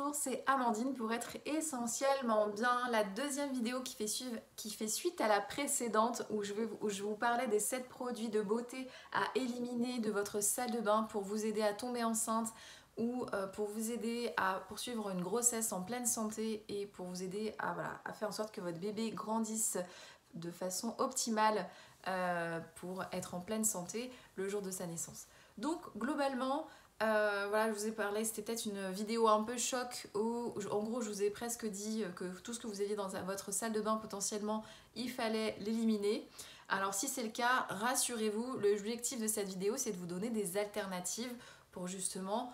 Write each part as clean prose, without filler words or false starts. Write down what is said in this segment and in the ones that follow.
Bonjour, c'est Amandine pour être essentiellement bien, la deuxième vidéo qui fait suite à la précédente où je vous parlais des 7 produits de beauté à éliminer de votre salle de bain pour vous aider à tomber enceinte ou pour vous aider à poursuivre une grossesse en pleine santé et pour vous aider à faire en sorte que votre bébé grandisse de façon optimale pour être en pleine santé le jour de sa naissance. Donc globalement, voilà, je vous ai parlé, c'était peut-être une vidéo un peu choc où en gros je vous ai presque dit que tout ce que vous aviez dans votre salle de bain potentiellement il fallait l'éliminer. Alors si c'est le cas, rassurez-vous, l'objectif de cette vidéo c'est de vous donner des alternatives pour justement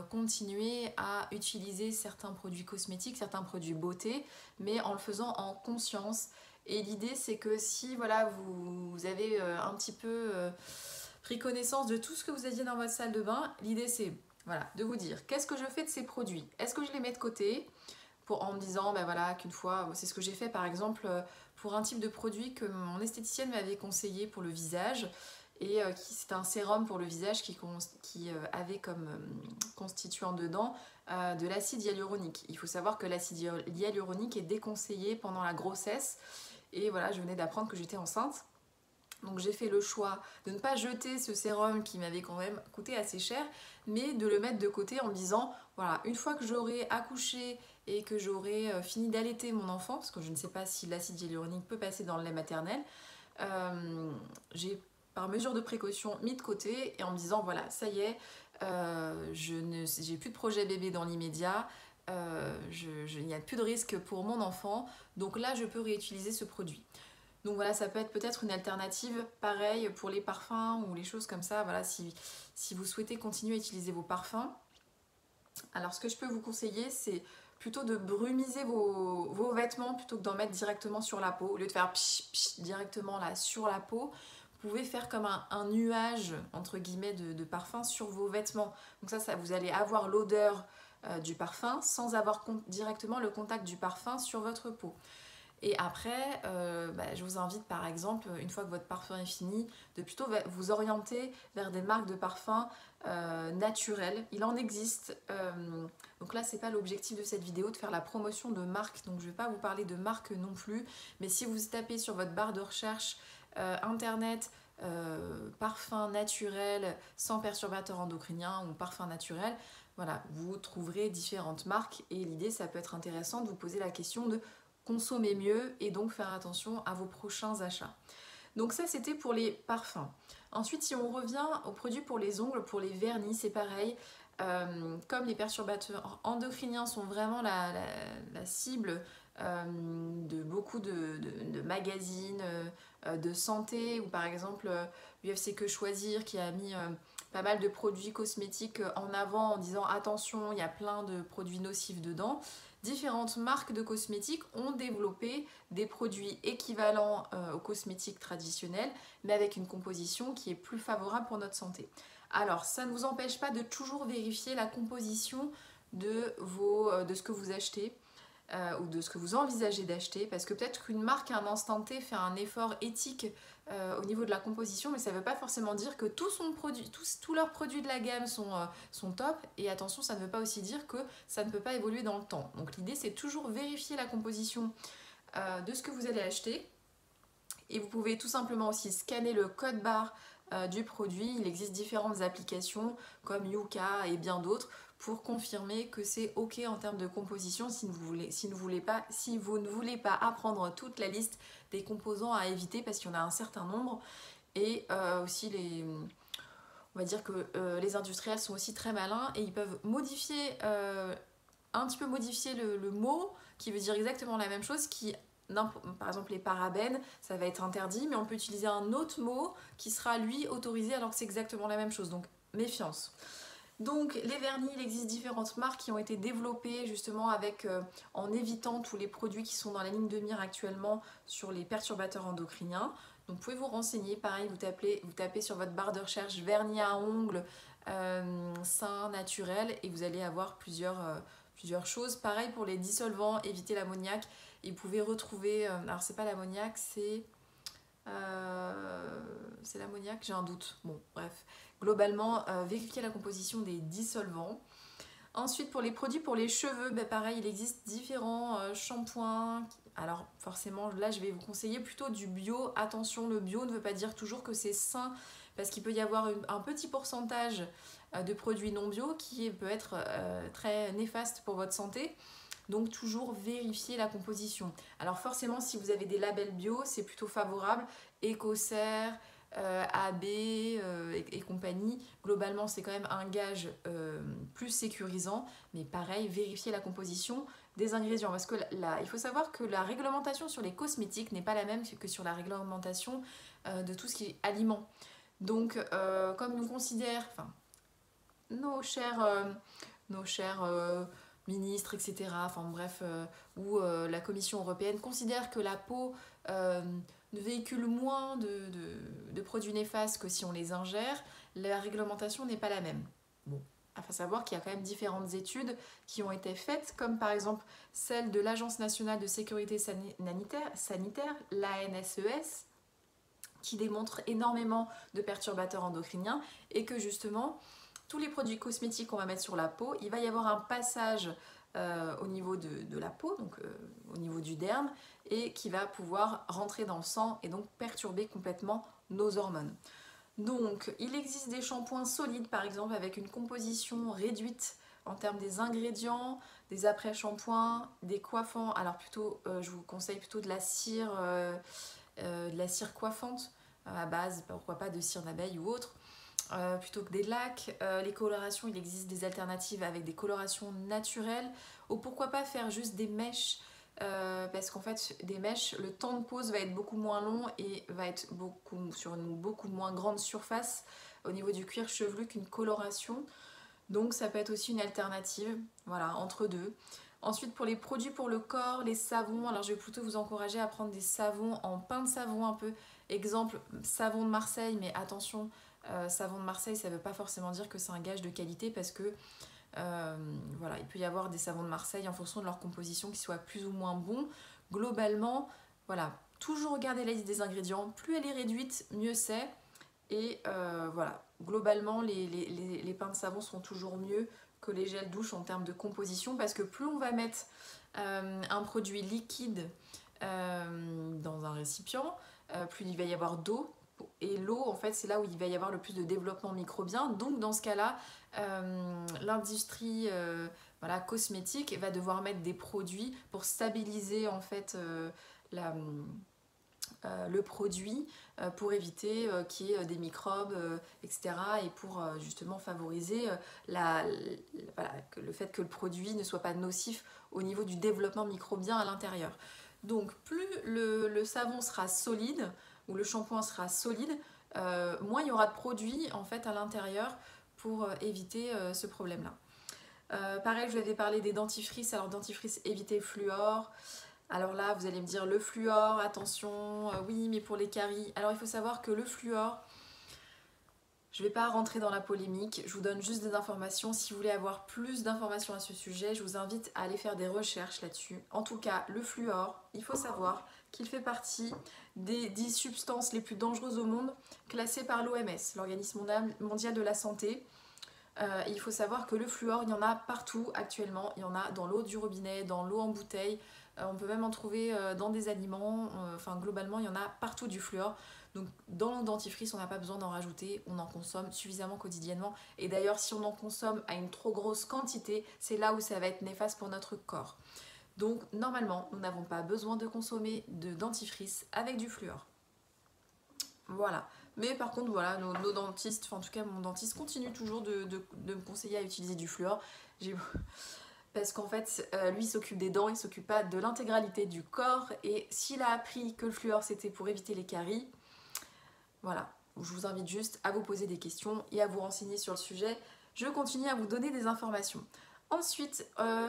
continuer à utiliser certains produits cosmétiques, certains produits beauté, mais en le faisant en conscience. Et l'idée c'est que si voilà, vous avez un petit peu pris connaissance de tout ce que vous aviez dans votre salle de bain, l'idée c'est voilà, de vous dire qu'est-ce que je fais de ces produits. Est-ce que je les mets de côté en me disant ben voilà, qu'une fois, c'est ce que j'ai fait par exemple pour un type de produit que mon esthéticienne m'avait conseillé pour le visage et c'est un sérum pour le visage qui avait comme constituant dedans de l'acide hyaluronique. Il faut savoir que l'acide hyaluronique est déconseillé pendant la grossesse et voilà, je venais d'apprendre que j'étais enceinte. Donc j'ai fait le choix de ne pas jeter ce sérum qui m'avait quand même coûté assez cher, mais de le mettre de côté en me disant, voilà, une fois que j'aurai accouché et que j'aurai fini d'allaiter mon enfant, parce que je ne sais pas si l'acide hyaluronique peut passer dans le lait maternel, j'ai par mesure de précaution mis de côté et en me disant, voilà, ça y est, j'ai plus de projet bébé dans l'immédiat, il n'y a plus de risque pour mon enfant, donc là je peux réutiliser ce produit. Donc voilà, ça peut être peut-être une alternative, pareil pour les parfums ou les choses comme ça. Voilà, si vous souhaitez continuer à utiliser vos parfums, alors ce que je peux vous conseiller, c'est plutôt de brumiser vos vêtements plutôt que d'en mettre directement sur la peau. Au lieu de faire psh, psh, directement là sur la peau, vous pouvez faire comme un nuage, entre guillemets, de parfum sur vos vêtements. Donc ça vous allez avoir l'odeur du parfum sans avoir directement le contact du parfum sur votre peau. Et après, je vous invite par exemple, une fois que votre parfum est fini, de plutôt vous orienter vers des marques de parfums naturels. Il en existe. Donc là, c'est pas l'objectif de cette vidéo de faire la promotion de marques. Donc je vais pas vous parler de marques non plus. Mais si vous tapez sur votre barre de recherche internet parfum naturel sans perturbateur endocrinien ou parfum naturel, voilà, vous trouverez différentes marques. Et l'idée, ça peut être intéressant de vous poser la question de consommer mieux et donc faire attention à vos prochains achats. Donc ça c'était pour les parfums. Ensuite si on revient aux produits pour les ongles, pour les vernis, c'est pareil. Comme les perturbateurs endocriniens sont vraiment la cible de beaucoup de magazines de santé ou par exemple UFC Que Choisir qui a mis pas mal de produits cosmétiques en avant en disant attention, il y a plein de produits nocifs dedans. Différentes marques de cosmétiques ont développé des produits équivalents aux cosmétiques traditionnels, mais avec une composition qui est plus favorable pour notre santé. Alors, ça ne vous empêche pas de toujours vérifier la composition de ce que vous achetez ou de ce que vous envisagez d'acheter, parce que peut-être qu'une marque à un instant T fait un effort éthique au niveau de la composition, mais ça ne veut pas forcément dire que tous leurs produits de la gamme sont top, et attention, ça ne veut pas aussi dire que ça ne peut pas évoluer dans le temps. Donc l'idée c'est toujours vérifier la composition de ce que vous allez acheter, et vous pouvez tout simplement aussi scanner le code barre du produit. Il existe différentes applications comme Yuka et bien d'autres pour confirmer que c'est ok en termes de composition si vous ne voulez pas apprendre toute la liste des composants à éviter parce qu'il y en a un certain nombre. Et aussi on va dire que les industriels sont aussi très malins et ils peuvent modifier un petit peu modifier le mot qui veut dire exactement la même chose par exemple les parabènes, ça va être interdit, mais on peut utiliser un autre mot qui sera lui autorisé alors que c'est exactement la même chose, donc méfiance. Donc les vernis, il existe différentes marques qui ont été développées justement en évitant tous les produits qui sont dans la ligne de mire actuellement sur les perturbateurs endocriniens. Donc vous pouvez vous renseigner, pareil, vous tapez sur votre barre de recherche vernis à ongles sain, naturel, et vous allez avoir plusieurs choses. Pareil pour les dissolvants, évitez l'ammoniac. Et vous pouvez retrouver, alors c'est pas l'ammoniac, c'est l'ammoniac, j'ai un doute. Bon, bref. Globalement, vérifiez la composition des dissolvants. Ensuite, pour les produits pour les cheveux, ben pareil, il existe différents shampoings. Alors forcément, là, je vais vous conseiller plutôt du bio. Attention, le bio ne veut pas dire toujours que c'est sain, parce qu'il peut y avoir un petit pourcentage de produits non bio qui peut être très néfaste pour votre santé. Donc toujours vérifier la composition. Alors forcément, si vous avez des labels bio, c'est plutôt favorable. Écossaire, AB et compagnie, globalement c'est quand même un gage plus sécurisant, mais pareil, vérifier la composition des ingrédients, parce que il faut savoir que la réglementation sur les cosmétiques n'est pas la même que sur la réglementation de tout ce qui est aliments. Donc comme nous considère, enfin, nos chers ministres, etc., enfin bref, où la Commission européenne considère que la peau ne véhicule moins de produits néfastes que si on les ingère, la réglementation n'est pas la même. Bon, il faut savoir qu'il y a quand même différentes études qui ont été faites, comme par exemple celle de l'Agence nationale de sécurité sanitaire, l'ANSES, qui démontre énormément de perturbateurs endocriniens et que justement, tous les produits cosmétiques qu'on va mettre sur la peau, il va y avoir un passage au niveau de la peau, donc au niveau du derme, et qui va pouvoir rentrer dans le sang et donc perturber complètement nos hormones. Donc il existe des shampoings solides par exemple avec une composition réduite en termes des ingrédients, des après-shampoings, des coiffants. Alors plutôt, je vous conseille plutôt de la cire coiffante à base, pourquoi pas de cire d'abeille ou autre. Plutôt que des lacs, les colorations, il existe des alternatives avec des colorations naturelles, ou pourquoi pas faire juste des mèches, parce qu'en fait des mèches, le temps de pose va être beaucoup moins long et va être sur une beaucoup moins grande surface au niveau du cuir chevelu qu'une coloration, donc ça peut être aussi une alternative, voilà, entre deux. Ensuite, pour les produits pour le corps, les savons, alors je vais plutôt vous encourager à prendre des savons en pain de savon un peu, exemple savon de Marseille, mais attention, savon de Marseille, ça ne veut pas forcément dire que c'est un gage de qualité, parce que voilà, il peut y avoir des savons de Marseille en fonction de leur composition qui soient plus ou moins bons. Globalement, voilà, toujours regarder la liste des ingrédients, plus elle est réduite, mieux c'est. Et voilà, globalement, les pains de savon seront toujours mieux que les gels douche en termes de composition, parce que plus on va mettre un produit liquide dans un récipient, plus il va y avoir d'eau. Et l'eau, en fait, c'est là où il va y avoir le plus de développement microbien. Donc, dans ce cas-là, l'industrie voilà, cosmétique va devoir mettre des produits pour stabiliser, en fait, le produit, pour éviter qu'il y ait des microbes, etc. Et pour justement favoriser voilà, le fait que le produit ne soit pas nocif au niveau du développement microbien à l'intérieur. Donc, plus le savon sera solide, où le shampoing sera solide, moins il y aura de produits en fait à l'intérieur pour éviter ce problème-là. Pareil, je vous avais parlé des dentifrices. Alors dentifrice, évitez le fluor. Alors là, vous allez me dire le fluor, attention, oui, mais pour les caries. Alors il faut savoir que le fluor, je ne vais pas rentrer dans la polémique, je vous donne juste des informations. Si vous voulez avoir plus d'informations à ce sujet, je vous invite à aller faire des recherches là-dessus. En tout cas, le fluor, il faut savoir qu'il fait partie des 10 substances les plus dangereuses au monde, classées par l'OMS, l'Organisme mondial de la santé. Il faut savoir que le fluor, il y en a partout actuellement. Il y en a dans l'eau du robinet, dans l'eau en bouteille. On peut même en trouver dans des aliments. Enfin, globalement, il y en a partout du fluor. Donc, dans le dentifrice, on n'a pas besoin d'en rajouter. On en consomme suffisamment quotidiennement. Et d'ailleurs, si on en consomme à une trop grosse quantité, c'est là où ça va être néfaste pour notre corps. Donc, normalement, nous n'avons pas besoin de consommer de dentifrice avec du fluor. Voilà. Mais par contre, voilà, nos dentistes, enfin en tout cas mon dentiste continue toujours de me conseiller à utiliser du fluor. Parce qu'en fait, lui il s'occupe des dents, il s'occupe pas de l'intégralité du corps. Et s'il a appris que le fluor c'était pour éviter les caries, voilà. Je vous invite juste à vous poser des questions et à vous renseigner sur le sujet. Je continue à vous donner des informations. Ensuite,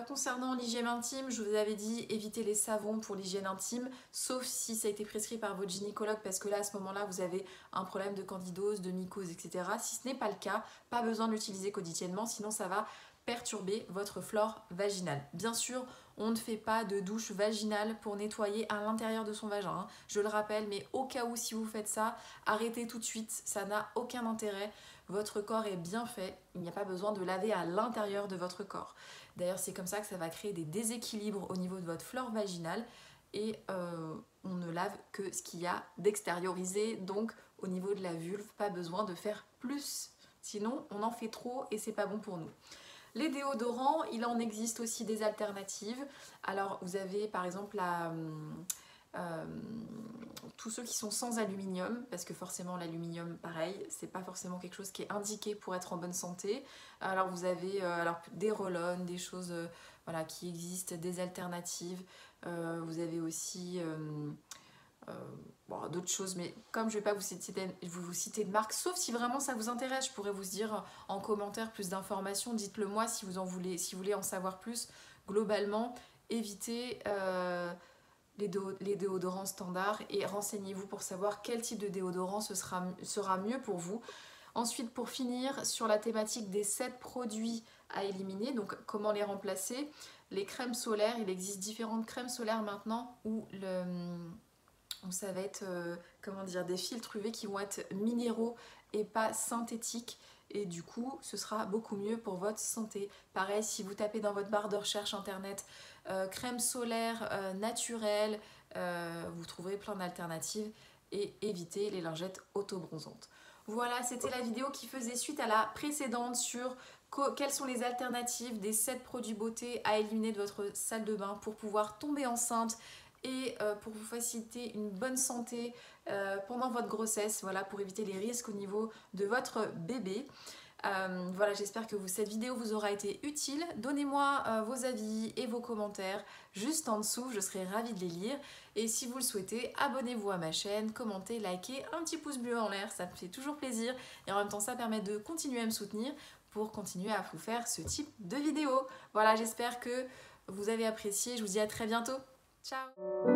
concernant l'hygiène intime, je vous avais dit éviter les savons pour l'hygiène intime, sauf si ça a été prescrit par votre gynécologue, parce que là, à ce moment-là, vous avez un problème de candidose, de mycose, etc. Si ce n'est pas le cas, pas besoin de l'utiliser quotidiennement, sinon ça va perturber votre flore vaginale. Bien sûr, on ne fait pas de douche vaginale pour nettoyer à l'intérieur de son vagin, hein. Je le rappelle, mais au cas où si vous faites ça, arrêtez tout de suite, ça n'a aucun intérêt. votre corps est bien fait, il n'y a pas besoin de laver à l'intérieur de votre corps. D'ailleurs, c'est comme ça que ça va créer des déséquilibres au niveau de votre flore vaginale et on ne lave que ce qu'il y a d'extériorisé, donc au niveau de la vulve, pas besoin de faire plus, sinon on en fait trop et c'est pas bon pour nous. Les déodorants, il en existe aussi des alternatives. Alors vous avez par exemple tous ceux qui sont sans aluminium, parce que forcément l'aluminium, pareil, c'est pas forcément quelque chose qui est indiqué pour être en bonne santé. Alors vous avez des roll-on, des choses voilà, qui existent, des alternatives. Vous avez aussi bon, d'autres choses, mais comme je ne vais pas vous citer de marque, sauf si vraiment ça vous intéresse, je pourrais vous dire en commentaire plus d'informations, dites-le moi si vous voulez en savoir plus. Globalement, évitez les déodorants standards et renseignez-vous pour savoir quel type de déodorant sera mieux pour vous. Ensuite, pour finir, sur la thématique des 7 produits à éliminer, donc comment les remplacer, les crèmes solaires, il existe différentes crèmes solaires maintenant où ça va être comment dire, des filtres UV qui vont être minéraux et pas synthétiques. Et du coup, ce sera beaucoup mieux pour votre santé. Pareil, si vous tapez dans votre barre de recherche internet crème solaire naturelle, vous trouverez plein d'alternatives et évitez les lingettes auto-bronzantes. Voilà, c'était la vidéo qui faisait suite à la précédente sur quelles sont les alternatives des 7 produits beauté à éliminer de votre salle de bain pour pouvoir tomber enceinte et pour vous faciliter une bonne santé pendant votre grossesse, voilà, pour éviter les risques au niveau de votre bébé. Voilà, j'espère que cette vidéo vous aura été utile. Donnez-moi vos avis et vos commentaires juste en dessous, je serai ravie de les lire. Et si vous le souhaitez, abonnez-vous à ma chaîne, commentez, likez, un petit pouce bleu en l'air, ça me fait toujours plaisir. Et en même temps, ça permet de continuer à me soutenir pour continuer à vous faire ce type de vidéo. Voilà, j'espère que vous avez apprécié. Je vous dis à très bientôt. Ciao!